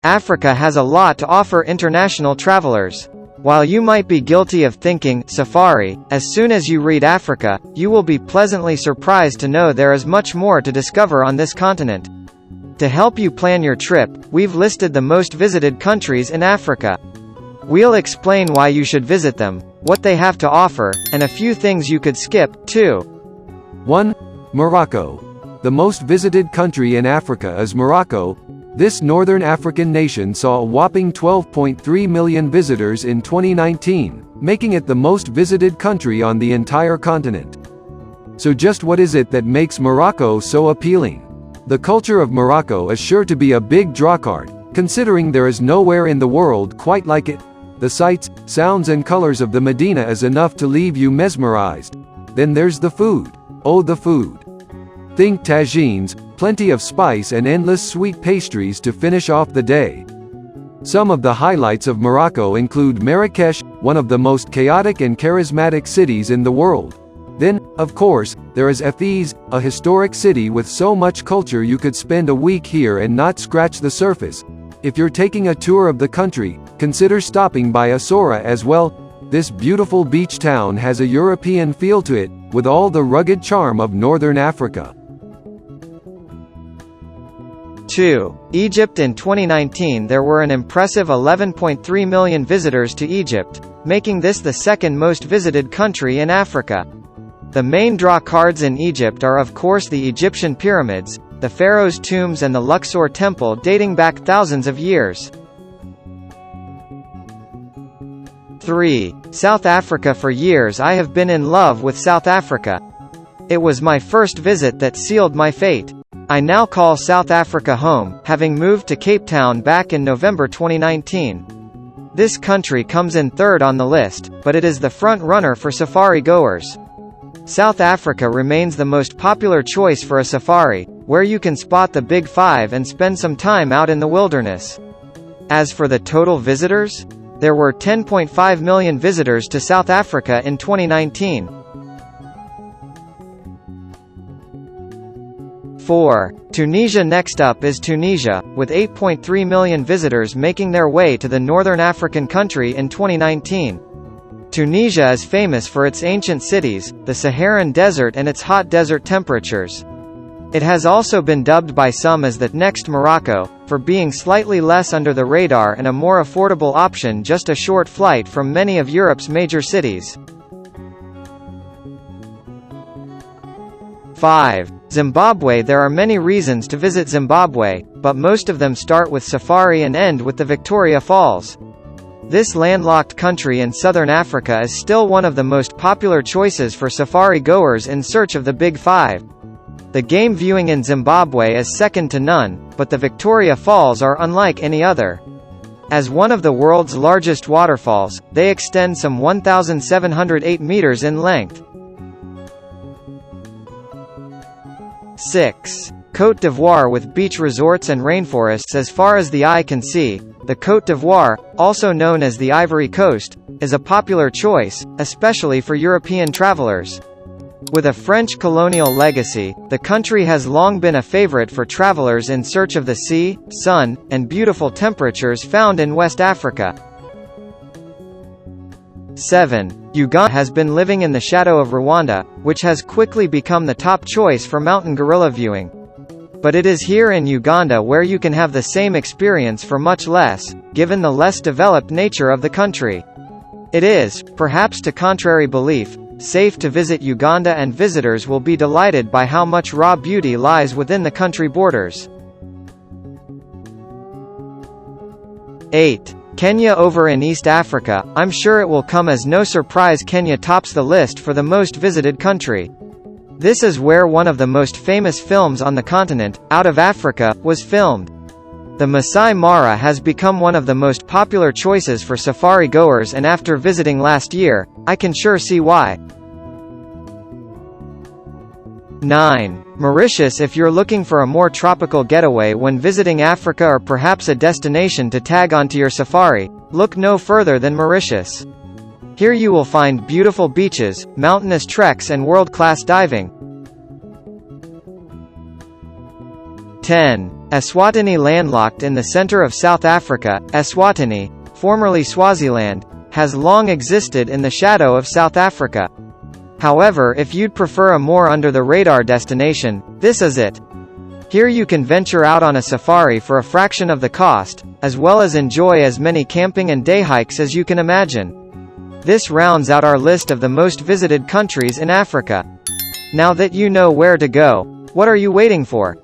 Africa has a lot to offer international travelers. While you might be guilty of thinking, safari, as soon as you read Africa, you will be pleasantly surprised to know there is much more to discover on this continent. To help you plan your trip, we've listed the most visited countries in Africa. We'll explain why you should visit them, what they have to offer, and a few things you could skip, too. 1. Morocco. The most visited country in Africa is Morocco. This northern African nation saw a whopping 12.3 million visitors in 2019, making it the most visited country on the entire continent. So just what is it that makes Morocco so appealing? The culture of Morocco is sure to be a big drawcard, considering there is nowhere in the world quite like it. The sights, sounds and colors of the Medina is enough to leave you mesmerized. Then there's the food. Oh, the food. Think tagines, plenty of spice and endless sweet pastries to finish off the day. Some of the highlights of Morocco include Marrakesh, one of the most chaotic and charismatic cities in the world. Then, of course, there is Fez, a historic city with so much culture you could spend a week here and not scratch the surface. If you're taking a tour of the country, consider stopping by Asora as well. This beautiful beach town has a European feel to it, with all the rugged charm of northern Africa. 2. Egypt. In 2019 there were an impressive 11.3 million visitors to Egypt, making this the second most visited country in Africa. The main draw cards in Egypt are of course the Egyptian pyramids, the pharaoh's tombs and the Luxor temple dating back thousands of years. 3. South Africa. For years I have been in love with South Africa. It was my first visit that sealed my fate. I now call South Africa home, having moved to Cape Town back in November 2019. This country comes in third on the list, but it is the front runner for safari goers. South Africa remains the most popular choice for a safari, where you can spot the Big Five and spend some time out in the wilderness. As for the total visitors, there were 10.5 million visitors to South Africa in 2019. 4. Tunisia. Next up is Tunisia, with 8.3 million visitors making their way to the northern African country in 2019. Tunisia is famous for its ancient cities, the Saharan desert and its hot desert temperatures. It has also been dubbed by some as the next Morocco, for being slightly less under the radar and a more affordable option just a short flight from many of Europe's major cities. 5. Zimbabwe. There are many reasons to visit Zimbabwe, but most of them start with safari and end with the Victoria Falls. This landlocked country in southern Africa is still one of the most popular choices for safari goers in search of the Big Five. The game viewing in Zimbabwe is second to none, but the Victoria Falls are unlike any other. As one of the world's largest waterfalls, they extend some 1,708 meters in length. 6. Côte d'Ivoire. With beach resorts and rainforests as far as the eye can see, the Côte d'Ivoire, also known as the Ivory Coast, is a popular choice, especially for European travelers. With a French colonial legacy, the country has long been a favorite for travelers in search of the sea, sun, and beautiful temperatures found in West Africa. 7. Uganda has been living in the shadow of Rwanda, which has quickly become the top choice for mountain gorilla viewing. But it is here in Uganda where you can have the same experience for much less, given the less developed nature of the country. It is, perhaps to contrary belief, safe to visit Uganda, and visitors will be delighted by how much raw beauty lies within the country borders. 8. Kenya. Over in East Africa, I'm sure it will come as no surprise Kenya tops the list for the most visited country. This is where one of the most famous films on the continent, Out of Africa, was filmed. The Masai Mara has become one of the most popular choices for safari goers, and after visiting last year, I can sure see why. 9. Mauritius. If you're looking for a more tropical getaway when visiting Africa, or perhaps a destination to tag onto your safari, look no further than Mauritius. Here you will find beautiful beaches, mountainous treks and world-class diving. 10. Eswatini. Landlocked in the center of South Africa, Eswatini, formerly Swaziland, has long existed in the shadow of South Africa. However, if you'd prefer a more under-the-radar destination, this is it. Here you can venture out on a safari for a fraction of the cost, as well as enjoy as many camping and day hikes as you can imagine. This rounds out our list of the most visited countries in Africa. Now that you know where to go, what are you waiting for?